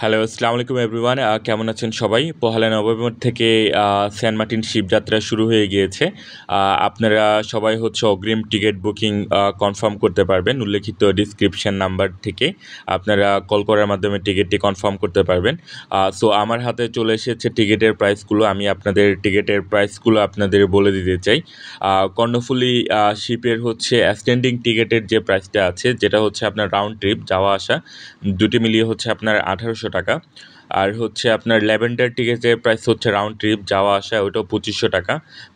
Hello, আসসালামু আলাইকুম everyone. কেমন আছেন সবাই? পহেলা নভেম্বর থেকে সেন্ট মার্টিন শিপযাত্রা শুরু হয়ে গিয়েছে। আপনারা সবাই হচ্ছে অগ্রিম টিকিট বুকিং কনফার্ম করতে পারবেন। উল্লেখিত ডিসক্রিপশন নাম্বার থেকে আপনারা কল করার মাধ্যমে টিকিটটি কনফার্ম করতে পারবেন। সো আমার হাতে চলে এসেছে টিকিটের প্রাইসগুলো। আমি আপনাদের টিকিটের প্রাইসগুলো আপনাদের বলে দিতে চাই। কর্ণফুলী শিপের হচ্ছে স্ট্যান্ডিং টিকিটের যে প্রাইসটা আছে, যেটা হচ্ছে আপনার রাউন্ড ট্রিপ যাওয়া আসা দুটি মিলিয়ে হচ্ছে আপনার ১৮০০ টাকা। আর হচ্ছে আপনার ল্যাভেন্ডার টিকেটের প্রাইস হচ্ছে রাউন্ড ট্রিপ যাওয়া আসা, ওইটাও ২৫০০ টাকা।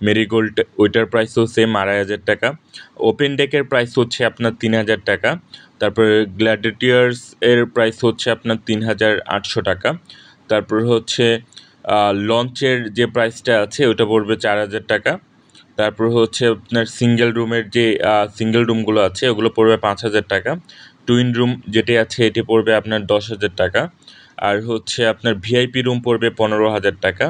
মেরিগোল্ড ওইটার প্রাইসও সেম ২৫০০ টাকা। ওপেন ডেকের প্রাইস হচ্ছে আপনার ৩০০০ টাকা। তারপরে গ্ল্যাডিয়েটর্স এর প্রাইস হচ্ছে আপনার ৩৮০০ টাকা। তারপর হচ্ছে লঞ্চের যে প্রাইসটা আছে ওটা পড়বে ৪০০০ টাকা। তারপর হচ্ছে আপনার সিঙ্গেল রুমগুলো আছে ওগুলো পড়বে ৫০০০ টাকা। টুইন রুম যেটি আছে এটি পড়বে আপনার ১০,০০০ টাকা। আর হচ্ছে আপনার ভিআইপি রুম পড়বে ১৫,০০০ টাকা।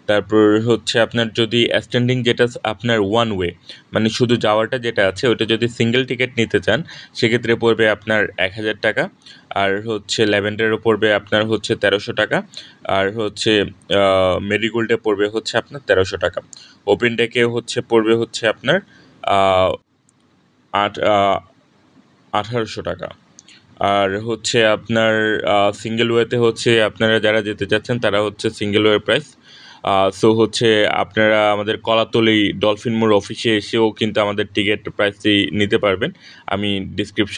তারপর হচ্ছে আপনার যদি স্ট্যান্ডিং যেটা আপনার ওয়ান ওয়ে, মানে শুধু যাওয়াটা যেটা আছে ওটা যদি সিঙ্গেল টিকিট নিতে চান সেক্ষেত্রে পড়বে আপনার ১,০০০ টাকা। আর হচ্ছে ল্যাভেন্ডারও পড়বে আপনার হচ্ছে ১৩০০ টাকা। আর হচ্ছে মেরিগোল্ডে পড়বে হচ্ছে আপনার ১৩০০ টাকা। ওপেন ডেকে হচ্ছে পড়বে হচ্ছে আপনার আট ১৮০০ টাকা। আর হচ্ছে আপনার সিঙ্গেল ওয়েতে হচ্ছে আপনারা যারা যেতে চাচ্ছেন তারা হচ্ছে সিঙ্গেল ওয়ে প্রাইস। সো হচ্ছে আপনারা আমাদের কলাতলি ডলফিন মোড় অফিসে এসেও কিন্তু আমাদের টিকিট প্রাইসটি নিতে পারবেন। আমি ডিসক্রিপশন